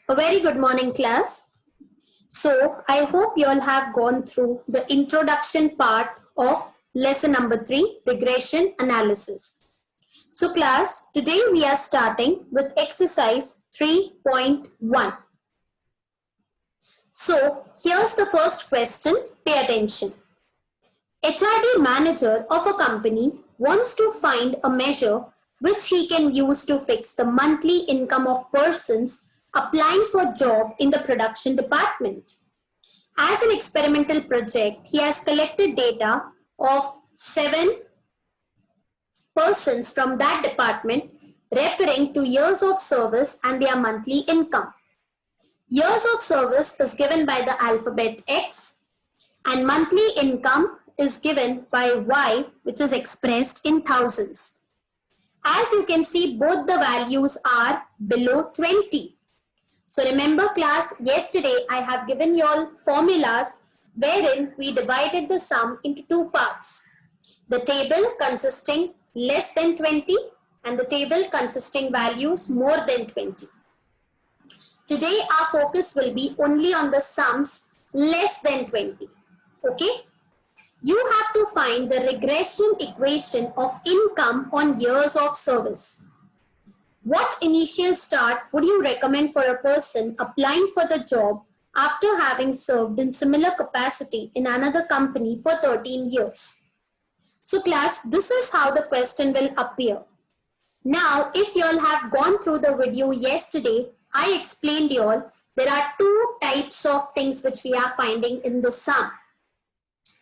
A very good morning, class. So, I hope you all have gone through the introduction part of lesson number 3, regression analysis. So, class, today we are starting with exercise 3.1. So, here's the first question. Pay attention. HRD manager of a company wants to find a measure which he can use to fix the monthly income of persons applying for job in the production department. As an experimental project, he has collected data of 7 persons from that department referring to years of service and their monthly income. Years of service is given by the alphabet X and monthly income is given by Y, which is expressed in thousands. As you can see, both the values are below 20. So remember class, yesterday I have given you all formulas wherein we divided the sum into 2 parts. The table consisting less than 20 and the table consisting values more than 20. Today our focus will be only on the sums less than 20. Okay? You have to find the regression equation of income on years of service. What initial start would you recommend for a person applying for the job after having served in similar capacity in another company for 13 years? So class, this is how the question will appear. Now, if you all have gone through the video yesterday, I explained you all there are 2 types of things which we are finding in the sum.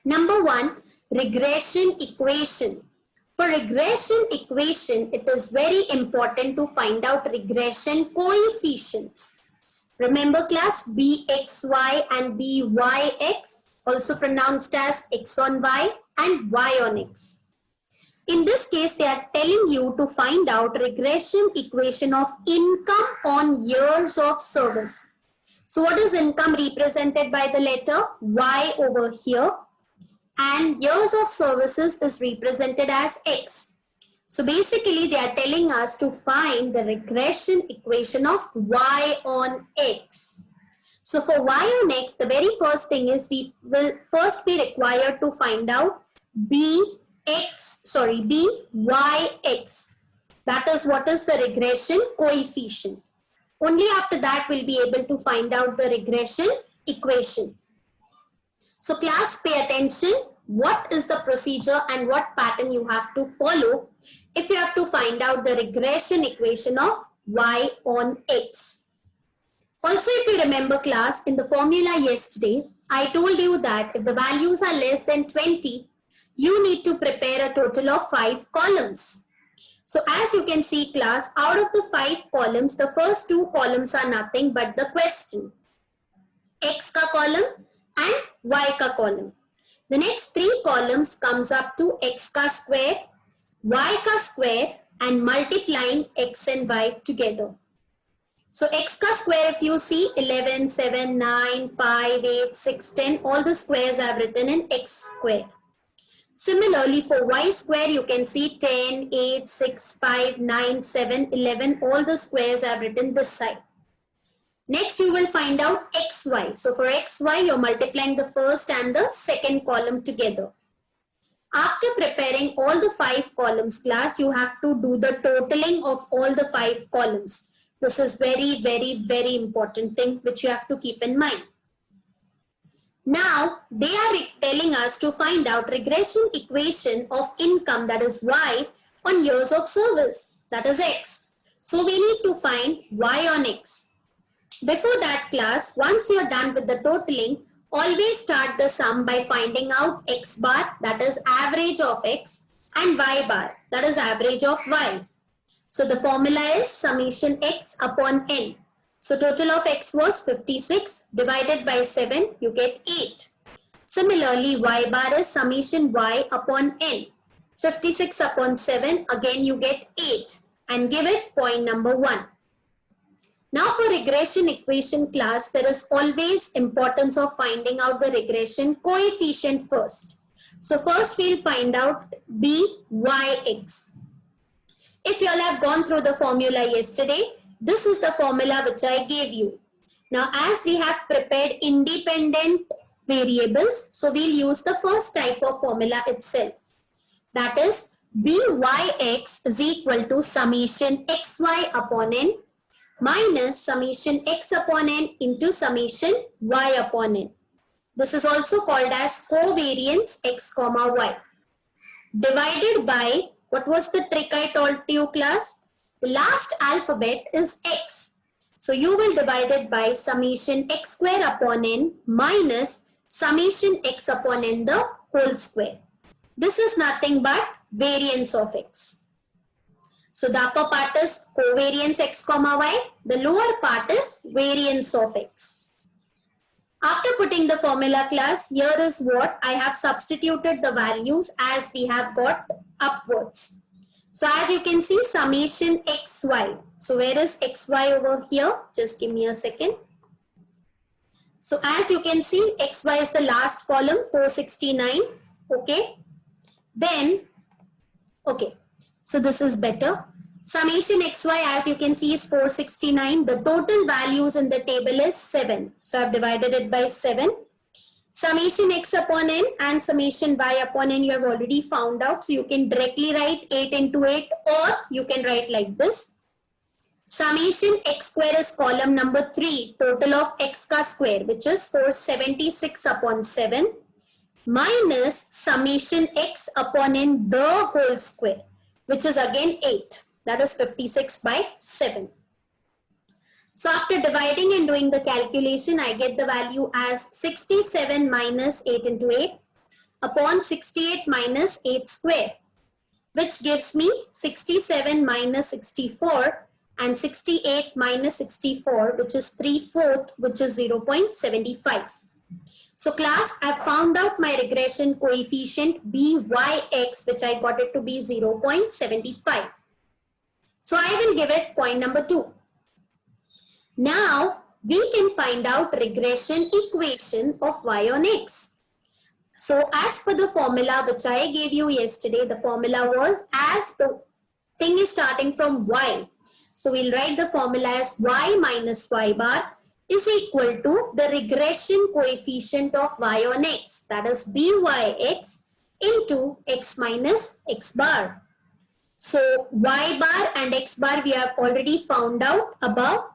Number 1, regression equation. For regression equation, it is very important to find out regression coefficients. Remember class, bxy and byx, also pronounced as x on y and y on x. In this case, they are telling you to find out regression equation of income on years of service. So what is income represented by the letter Y over here? And years of services is represented as X. So basically they are telling us to find the regression equation of Y on X. So for Y on X, the very first thing is we will first be required to find out byx. That is what is the regression coefficient. Only after that we'll be able to find out the regression equation. So class, pay attention. What is the procedure and what pattern you have to follow if you have to find out the regression equation of Y on X. Also, if you remember class, in the formula yesterday, I told you that if the values are less than 20, you need to prepare a total of 5 columns. So as you can see class, out of the 5 columns, the first 2 columns are nothing but the question. X ka column and Y ka column. The next 3 columns comes up to x ka square, y ka square and multiplying x and y together. So x ka square, if you see 11, 7, 9, 5, 8, 6, 10, all the squares I have written in x square. Similarly for y square, you can see 10, 8, 6, 5, 9, 7, 11, all the squares I have written this side. Next, you will find out xy. So for xy, you're multiplying the first and the second column together. After preparing all the 5 columns class, you have to do the totaling of all the 5 columns. This is very, very, very important thing which you have to keep in mind. Now, they are telling us to find out regression equation of income, that is y, on years of service, that is x. So we need to find y on x. Before that class, once you are done with the totaling, always start the sum by finding out x bar, that is average of x, and y bar, that is average of y. So the formula is summation x upon n. So total of x was 56 divided by 7, you get 8. Similarly, y bar is summation y upon n. 56 upon 7, again you get 8 and give it point number 1. Now for regression equation class, there is always importance of finding out the regression coefficient first. So first we'll find out byx. If you all have gone through the formula yesterday, this is the formula which I gave you. Now, as we have prepared independent variables, so we'll use the first type of formula itself. That is, byx is equal to summation xy upon n minus summation x upon n into summation y upon n. This is also called as covariance x comma y. Divided by, what was the trick I told you, class? The last alphabet is x. So you will divide it by summation x square upon n minus summation x upon n the whole square. This is nothing but variance of x. So the upper part is covariance x comma y. The lower part is variance of x. After putting the formula, class, here is what I have substituted the values as we have got upwards. So as you can see, summation xy. So where is xy over here? Just give me a second. So as you can see, xy is the last column, 469. Okay. Then, okay. So this is better. Summation xy, as you can see, is 469. The total values in the table is 7. So I've divided it by 7. Summation x upon n and summation y upon n you have already found out. So you can directly write 8 into 8, or you can write like this. Summation x square is column number 3, total of x ka square, which is 476 upon 7, minus summation x upon n the whole square, which is again 8. That is 56 by 7. So after dividing and doing the calculation, I get the value as 67 minus 8 into 8 upon 68 minus 8 square, which gives me 67 minus 64 and 68 minus 64, which is 3/4, which is 0.75. So class, I have found out my regression coefficient byx, which I got it to be 0.75. So I will give it point number 2. Now we can find out regression equation of y on x. So as per the formula which I gave you yesterday, the formula was, as the thing is starting from y. So we'll write the formula as y minus y bar is equal to the regression coefficient of y on x, that is byx into x minus x bar. So y bar and x bar we have already found out above.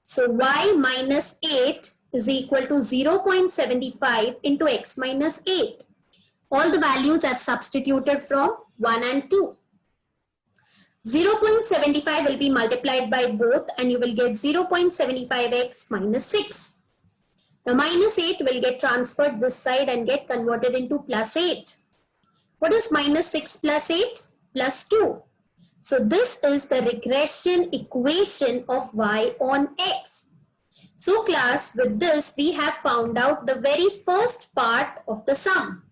So y minus 8 is equal to 0.75 into x minus 8. All the values I've substituted from 1 and 2. 0.75 will be multiplied by both and you will get 0.75x minus 6. The minus 8 will get transferred this side and get converted into plus 8. What is minus 6 plus 8? Plus 2. So this is the regression equation of y on x. So class, with this we have found out the very first part of the sum.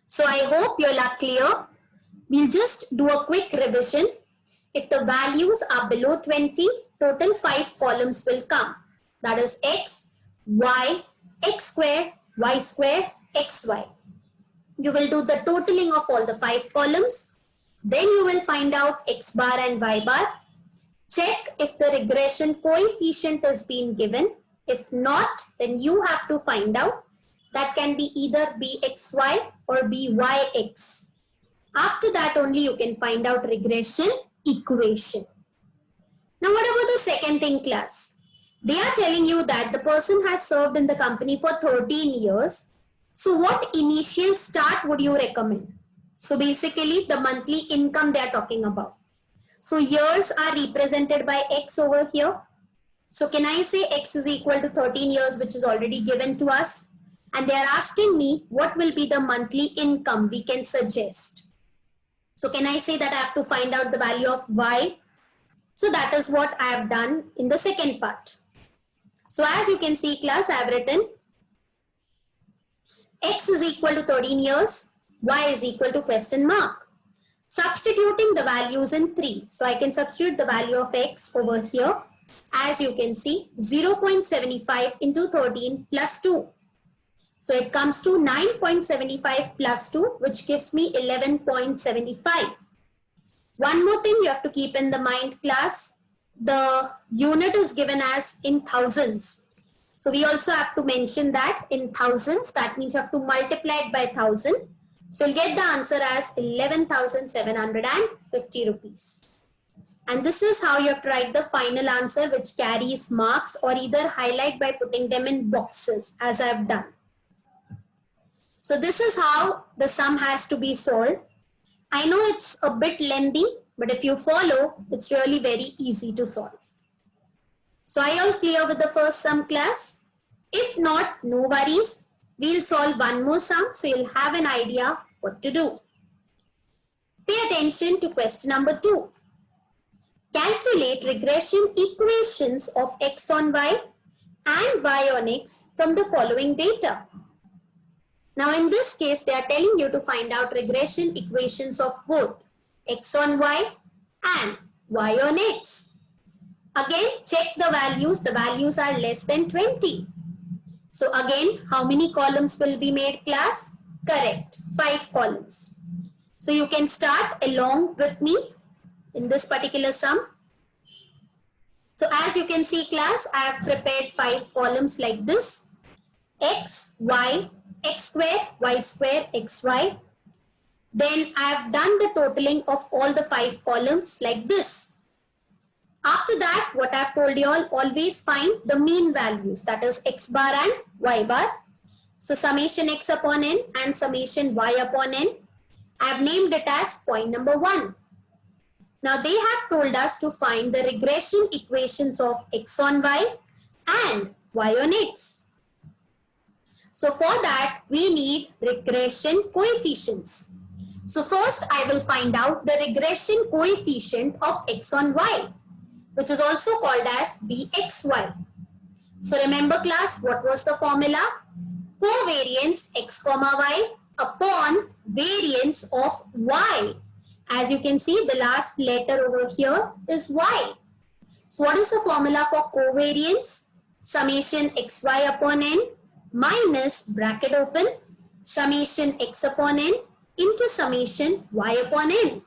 So I hope you all are clear. We'll just do a quick revision. If the values are below 20, total 5 columns will come. That is x, y, x square, xy. You will do the totaling of all the 5 columns. Then you will find out x bar and y bar. Check if the regression coefficient has been given. If not, then you have to find out. That can be either bxy or byx. After that only you can find out regression equation. Now what about the second thing, class? They are telling you that the person has served in the company for 13 years. So what initial start would you recommend? So basically the monthly income they are talking about. So years are represented by x over here. So can I say x is equal to 13 years, which is already given to us? And they are asking me what will be the monthly income we can suggest. So can I say that I have to find out the value of y? So that is what I have done in the second part. So as you can see, class, I have written x is equal to 13 years, y is equal to question mark. Substituting the values in 3. So I can substitute the value of x over here. As you can see, 0.75 into 13 plus 2. So it comes to 9.75 plus 2, which gives me 11.75. One more thing you have to keep in the mind, class. The unit is given as in thousands. So we also have to mention that in thousands. That means you have to multiply it by 1000. So you'll get the answer as 11,750 rupees. And this is how you have to write the final answer, which carries marks, or either highlight by putting them in boxes as I have done. So this is how the sum has to be solved. I know it's a bit lengthy, but if you follow, it's really very easy to solve. So are you all clear with the first sum, class? If not, no worries. We'll solve one more sum, so you'll have an idea what to do. Pay attention to question number 2. Calculate regression equations of x on y and y on x from the following data. Now in this case, they are telling you to find out regression equations of both x on y and y on x. Again, check the values. The values are less than 20. So again, how many columns will be made, class? Correct, 5 columns. So you can start along with me in this particular sum. So as you can see, class, I have prepared 5 columns like this. X, y, x square, xy. Then I have done the totaling of all the 5 columns like this. After that, what I have told you all, always find the mean values, that is x bar and y bar. So summation x upon n and summation y upon n. I have named it as point number 1. Now they have told us to find the regression equations of x on y and y on x. So for that, we need regression coefficients. So first I will find out the regression coefficient of x on y, which is also called as bxy. So remember, class, what was the formula? Covariance x comma y upon variance of y. As you can see, the last letter over here is y. So what is the formula for covariance? Summation xy upon n minus bracket open summation x upon n into summation y upon n,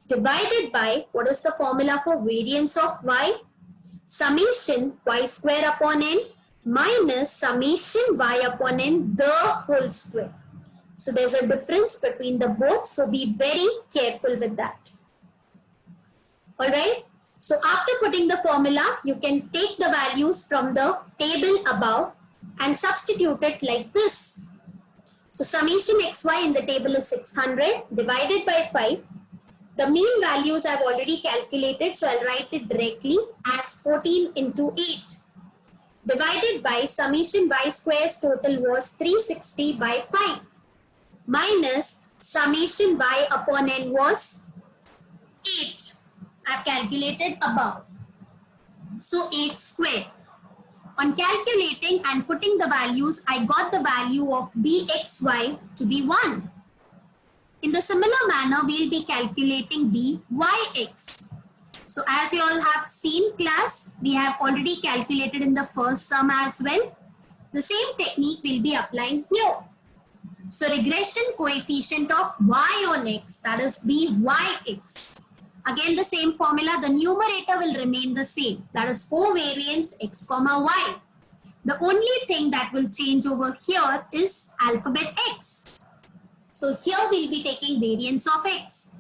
divided by, what is the formula for variance of y? Summation y square upon n minus summation y upon n the whole square. So there's a difference between the both, so be very careful with that. Alright, so after putting the formula, you can take the values from the table above and substitute it like this. So summation xy in the table is 600 divided by 5. The mean values I've already calculated, so I'll write it directly as 14 into 8. Divided by summation y square's total was 360 by 5. Minus summation y upon n was 8. I've calculated above. So 8 square. On calculating and putting the values, I got the value of bxy to be 1. In the similar manner, we'll be calculating byx. So as you all have seen, class, we have already calculated in the first sum as well. The same technique will be applying here. So regression coefficient of y on x, that is byx. Again, the same formula, the numerator will remain the same. That is covariance x comma y. The only thing that will change over here is alphabet x. So here we'll be taking variance of x.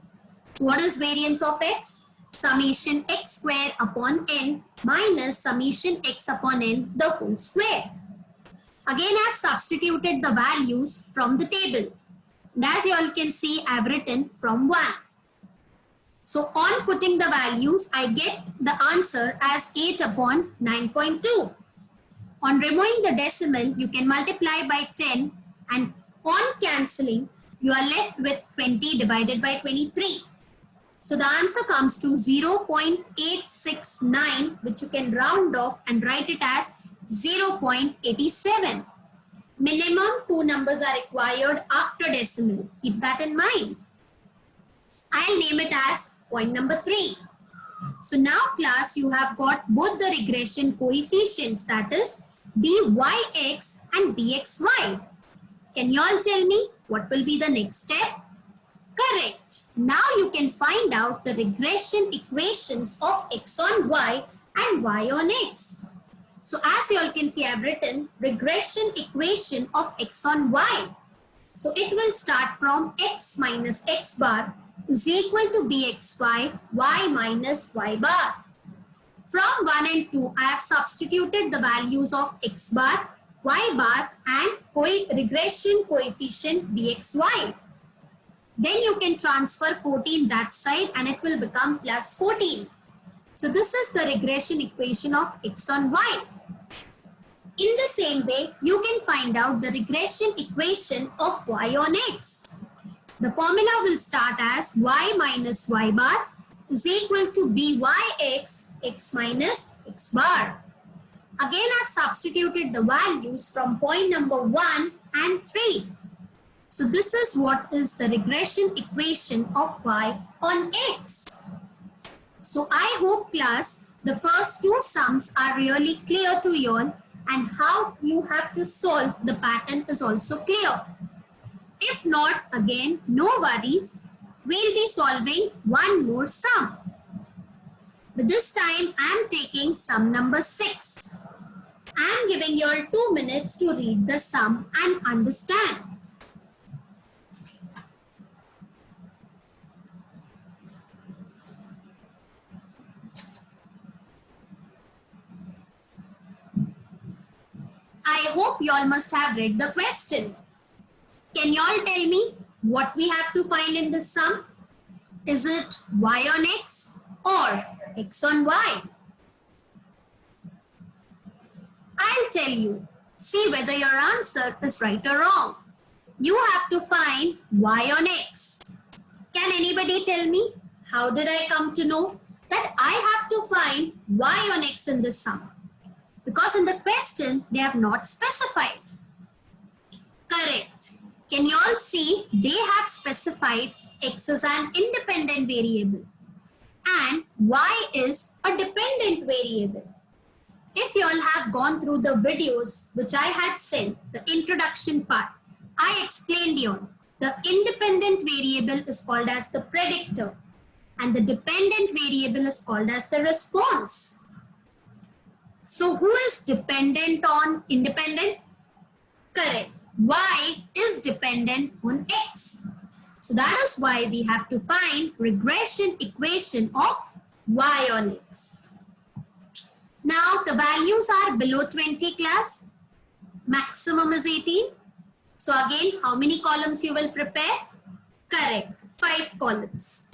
So what is variance of x? Summation x square upon n minus summation x upon n the whole square. Again, I have substituted the values from the table. And as you all can see, I have written from 1. So on putting the values, I get the answer as 8 upon 9.2. On removing the decimal, you can multiply by 10, and on cancelling, you are left with 20 divided by 23. So the answer comes to 0.869, which you can round off and write it as 0.87. Minimum 2 numbers are required after decimal. Keep that in mind. I'll name it as point number 3. So now, class, you have got both the regression coefficients, that is byx and bxy. Can you all tell me what will be the next step? Correct. Now you can find out the regression equations of x on y and y on x. So as you all can see, I have written regression equation of x on y. So it will start from x minus x bar is equal to bxy, y minus y bar. From 1 and 2, I have substituted the values of x bar, y bar and regression coefficient bxy. Then you can transfer 14 that side and it will become plus 14. So this is the regression equation of x on y. In the same way, you can find out the regression equation of y on x. The formula will start as y minus y bar is equal to byx, x minus x bar. Again, I've substituted the values from point number 1 and 3. So this is what is the regression equation of y on x. So I hope class, the first two sums are really clear to you all, and how you have to solve the pattern is also clear. If not, again, no worries. We'll be solving one more sum. But this time I am taking sum number 6. I am giving you all 2 minutes to read the sum and understand. I hope you all must have read the question. Can you all tell me what we have to find in this sum? Is it y on x or x on y? I'll tell you. See whether your answer is right or wrong. You have to find y on x. Can anybody tell me how did I come to know that I have to find y on x in this sum? Because in the question they have not specified. Correct. Can you all see they have specified x is an independent variable and y is a dependent variable. If you all have gone through the videos which I had sent, the introduction part, I explained you all. The independent variable is called as the predictor and the dependent variable is called as the response. So who is dependent on independent? Correct. Y is dependent on x. So that is why we have to find regression equation of y on x. Now the values are below 20 class. Maximum is 18. So again, how many columns you will prepare? Correct. 5 columns.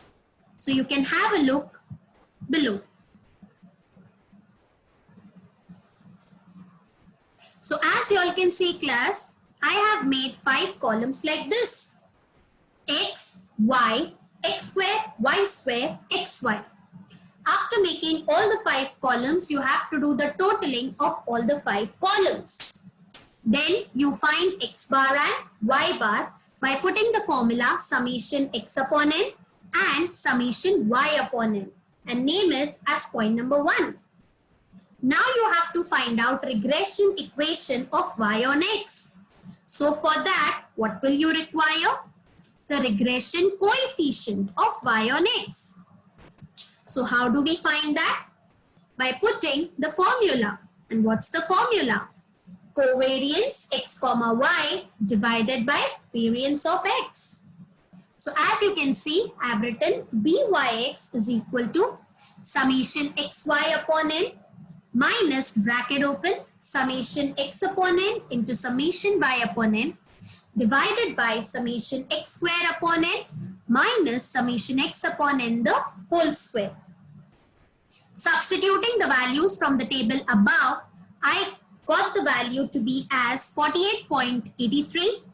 So you can have a look below. So as you all can see class, I have made 5 columns like this. X, Y, X square, Y square, XY. After making all the 5 columns, you have to do the totaling of all the 5 columns. Then you find X bar and Y bar by putting the formula summation X upon N and summation Y upon N and name it as point number 1. Now you have to find out regression equation of y on x. So for that, what will you require? The regression coefficient of y on x. So how do we find that? By putting the formula. And what's the formula? Covariance x comma y divided by variance of x. So as you can see, I have written byx is equal to summation xy upon n minus bracket open summation x upon n into summation y upon n divided by summation x square upon n minus summation x upon n the whole square. Substituting the values from the table above, I got the value to be as 48.83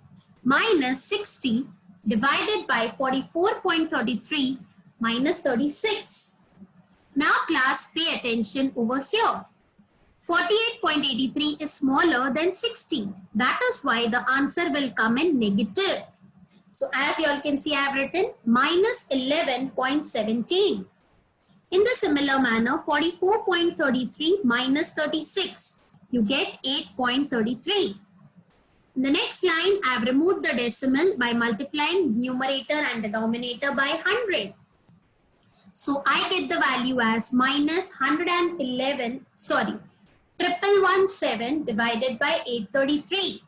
minus 60 divided by 44.33 minus 36. Now class, pay attention over here. 48.83 is smaller than 60. That is why the answer will come in negative. So as you all can see, I have written minus 11.17. In the similar manner, 44.33 minus 36, you get 8.33. In the next line, I have removed the decimal by multiplying numerator and denominator by 100. So I get the value as minus 111, sorry, 1117 divided by 833.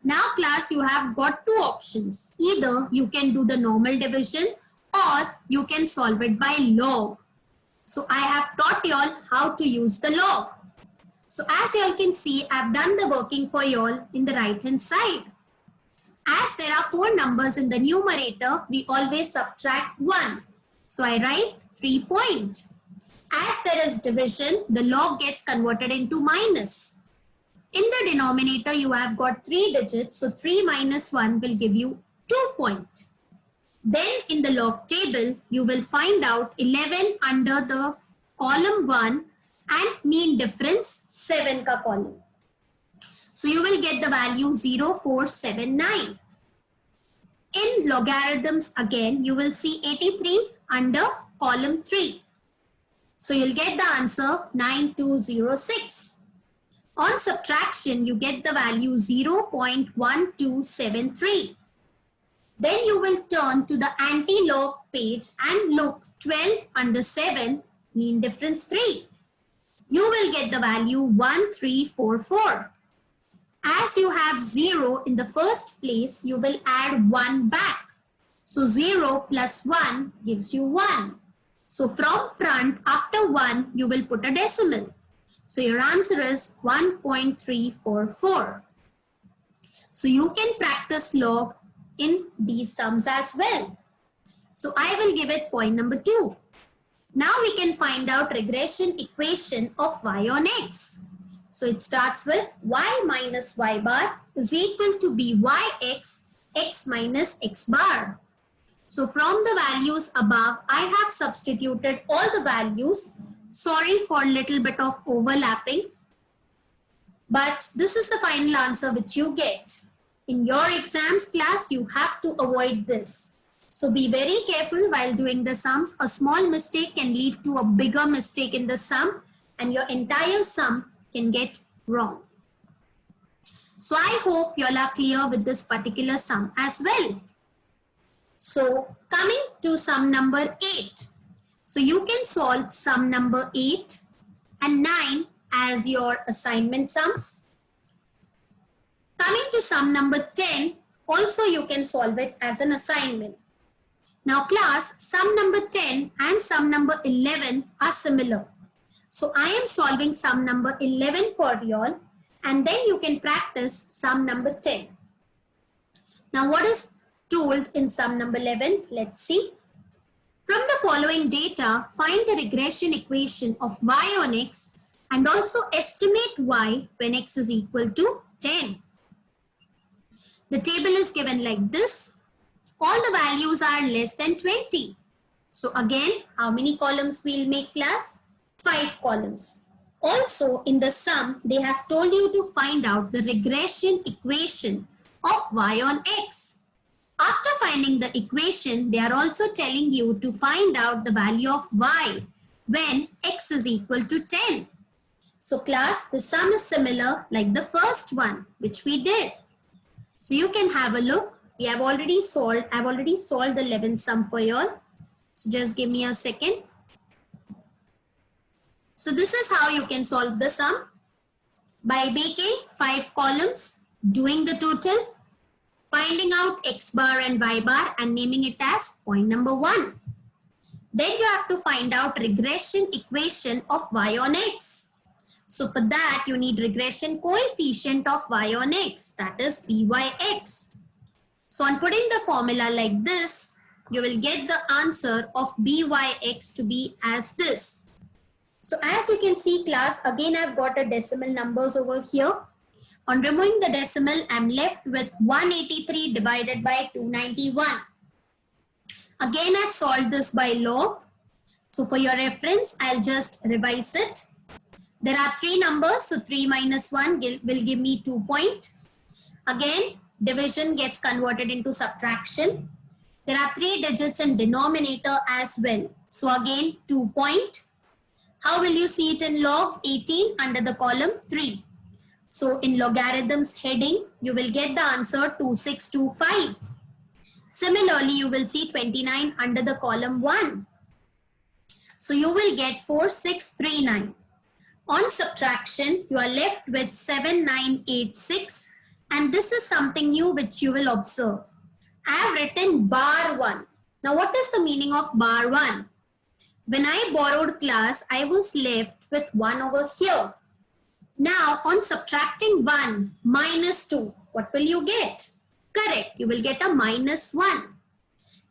Now class, you have got two options. Either you can do the normal division or you can solve it by log. So I have taught you all how to use the log. So as you all can see, I have done the working for you all in the right hand side. As there are 4 numbers in the numerator, we always subtract 1. So I write 3 point. As there is division, the log gets converted into minus. In the denominator, you have got 3 digits. So 3 minus 1 will give you 2 point. Then in the log table, you will find out 11 under the column 1 and mean difference 7 ka column. So you will get the value 0479. In logarithms again, you will see 83 under column 3. So you'll get the answer 9206. On subtraction, you get the value 0.1273. Then you will turn to the anti-log page and look 12 under 7, mean difference 3. You will get the value 1344. As you have 0 in the first place, you will add 1 back. So 0 plus 1 gives you 1. So from front, after 1, you will put a decimal. So your answer is 1.344. So you can practice log in these sums as well. So I will give it point number 2. Now we can find out regression equation of y on x. So it starts with y minus y bar is equal to byx, x minus x bar. So from the values above, I have substituted all the values. Sorry for a little bit of overlapping. But this is the final answer which you get. In your exams class, you have to avoid this. So be very careful while doing the sums. A small mistake can lead to a bigger mistake in the sum and your entire sum can get wrong. So I hope you all are clear with this particular sum as well. So coming to sum number 8. So you can solve sum number 8 and 9 as your assignment sums. Coming to sum number 10, also you can solve it as an assignment. Now class, sum number 10 and sum number 11 are similar. So I am solving sum number 11 for you all and then you can practice sum number 10. Now what is told in sum number 11? Let's see. From the following data, find the regression equation of y on x and also estimate y when x is equal to 10. The table is given like this. All the values are less than 20. So again, how many columns we'll make class? 5 columns. Also in the sum, they have told you to find out the regression equation of y on x. After finding the equation, they are also telling you to find out the value of y when x is equal to 10. So class, the sum is similar like the first one, which we did. So you can have a look. We have already solved, I've already solved the 11th sum for you all. So just give me a second. So this is how you can solve the sum. By making 5 columns, doing the total, finding out x bar and y bar and naming it as point number 1. Then you have to find out regression equation of y on x. So for that, you need regression coefficient of y on x, that is byx. So on putting the formula like this, you will get the answer of byx to be as this. So as you can see class, again I've got a decimal numbers over here. On removing the decimal, I'm left with 183 divided by 291. Again, I've solved this by log. So for your reference, I'll just revise it. There are 3 numbers, so 3 minus 1 will give me 2 point. Again, division gets converted into subtraction. There are 3 digits in denominator as well. So again, 2 point. How will you see it in log? 18 under the column 3. So in logarithms heading, you will get the answer 2625. Similarly, you will see 29 under the column 1. So you will get 4639. On subtraction, you are left with 7986, and this is something new which you will observe. I have written bar 1. Now what is the meaning of bar 1? When I borrowed class, I was left with 1 over here. Now on subtracting 1 minus 2, what will you get? Correct, you will get a minus 1.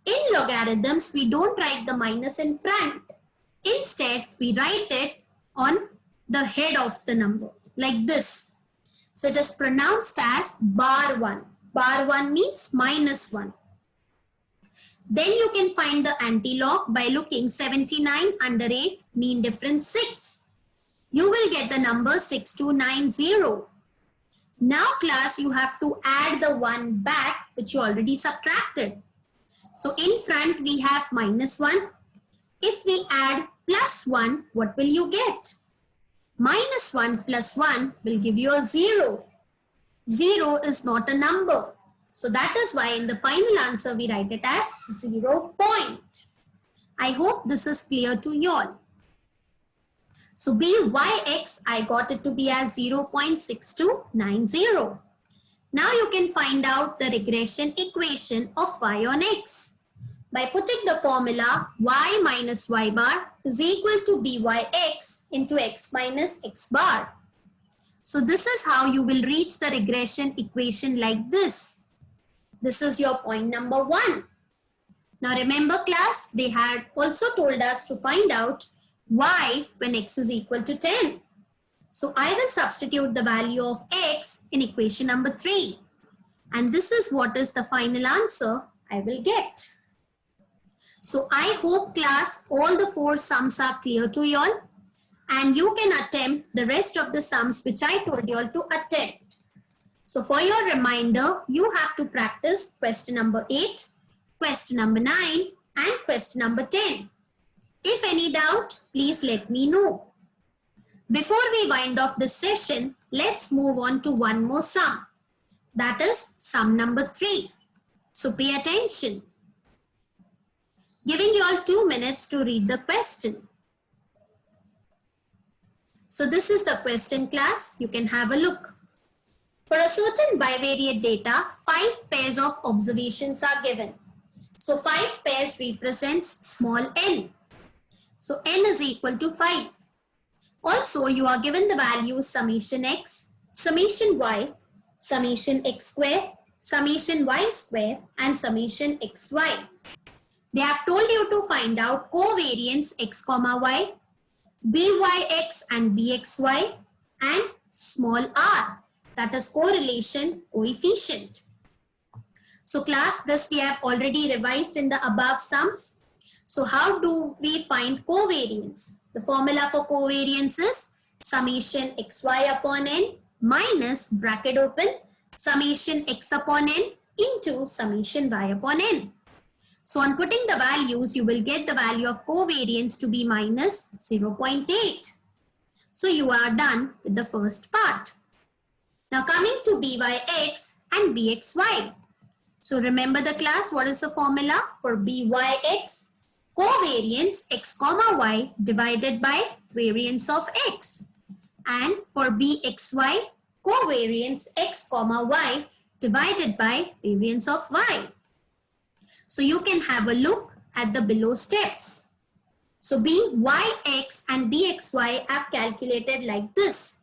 In logarithms, we don't write the minus in front. Instead, we write it on the head of the number, like this. So it is pronounced as bar 1. Bar 1 means minus 1. Then you can find the anti-log by looking 79 under 8, mean difference 6. You will get the number 6290. Now class, you have to add the 1 back which you already subtracted. So in front we have minus 1. If we add plus 1, what will you get? Minus 1 plus 1 will give you a 0. 0 is not a number. So that is why in the final answer we write it as 0 point. I hope this is clear to you all. So BYX, I got it to be as 0.6290. Now you can find out the regression equation of y on x. By putting the formula y minus y bar is equal to BYX into x minus x bar. So this is how you will reach the regression equation like this. This is your point number 1. Now remember class, they had also told us to find out y when x is equal to 10. So I will substitute the value of x in equation number 3. And this is what is the final answer I will get. So I hope class, all the 4 sums are clear to you all. And you can attempt the rest of the sums which I told you all to attempt. So for your reminder, you have to practice question number 8, question number 9 and question number 10. If any doubt, please let me know. Before we wind off this session, let's move on to one more sum. That is sum number 3. So pay attention. Giving you all 2 minutes to read the question. So this is the question class. You can have a look. For a certain bivariate data, 5 pairs of observations are given. So 5 pairs represents small n. So n is equal to 5. Also, you are given the values summation x, summation y, summation x square, summation y square, and summation xy. They have told you to find out covariance x comma y, byx and bxy, and small r, that is correlation coefficient. So class, this we have already revised in the above sums. So how do we find covariance? The formula for covariance is summation xy upon n minus bracket open summation x upon n into summation y upon n. So on putting the values, you will get the value of covariance to be minus 0.8. So you are done with the first part. Now coming to byx and bxy. So remember the class, what is the formula for byx? Covariance x comma y divided by variance of x. And for bxy, covariance x comma y divided by variance of y. So you can have a look at the below steps. So byx and bxy I have calculated like this.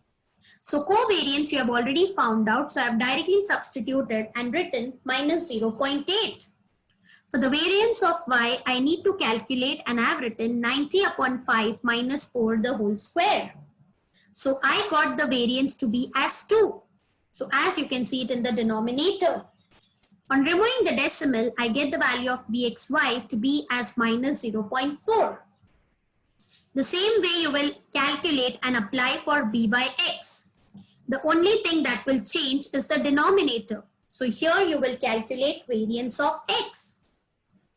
So covariance you have already found out. So I have directly substituted and written minus 0.8. For the variance of y, I need to calculate and I have written 90 upon 5 minus 4 the whole square. So I got the variance to be as 2. So as you can see it in the denominator. On removing the decimal, I get the value of bxy to be as minus 0.4. The same way you will calculate and apply for byx. The only thing that will change is the denominator. So here you will calculate variance of x.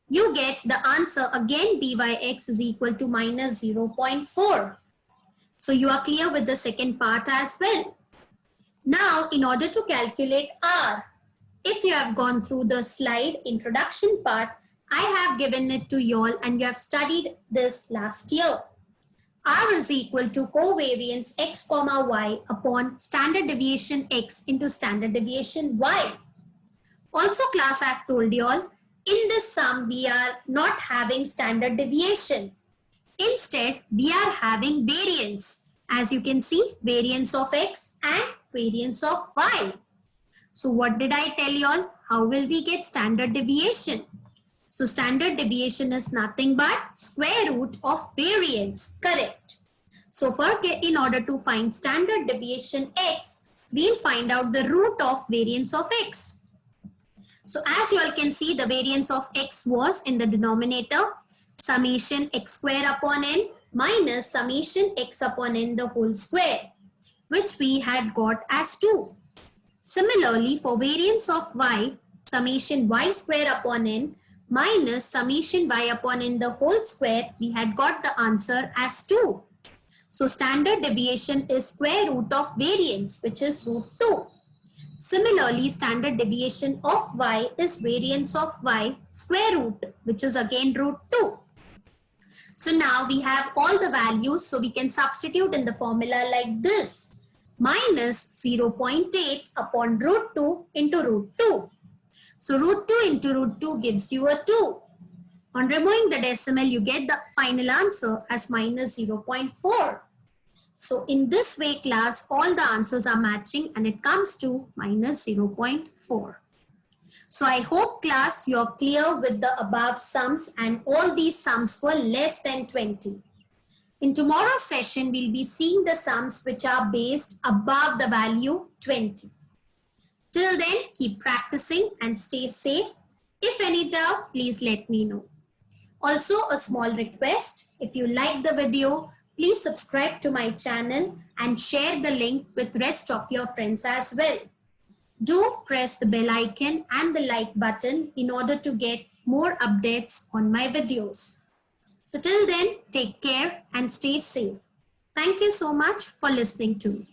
You get the answer again byx is equal to minus 0.4. So you are clear with the second part as well. Now in order to calculate r, if you have gone through the slide introduction part, I have given it to you all and you have studied this last year. R is equal to covariance x comma y upon standard deviation x into standard deviation y. Also class, I have told you all, in this sum we are not having standard deviation. Instead, we are having variance. As you can see, variance of x and variance of y. So what did I tell you all? How will we get standard deviation? So standard deviation is nothing but square root of variance. Correct. So in order to find standard deviation x, we'll find out the root of variance of x. So as you all can see, the variance of x was in the denominator, summation x square upon n minus summation x upon n the whole square, which we had got as 2. Similarly, for variance of y, summation y square upon n minus summation y upon n the whole square, we had got the answer as 2. So standard deviation is square root of variance, which is root 2. Similarly, standard deviation of y is variance of y square root, which is again root 2. So now we have all the values, so we can substitute in the formula like this. Minus 0.8 upon root 2 into root 2. So root 2 into root 2 gives you a 2. On removing the decimal, you get the final answer as minus 0.4. So in this way, class, all the answers are matching and it comes to minus 0.4. So I hope, class, you're clear with the above sums and all these sums were less than 20. In tomorrow's session, we'll be seeing the sums which are based above the value 20. Till then, keep practicing and stay safe. If any doubt, please let me know. Also, a small request, if you like the video, please subscribe to my channel and share the link with rest of your friends as well. Do press the bell icon and the like button in order to get more updates on my videos. So till then, take care and stay safe. Thank you so much for listening to me.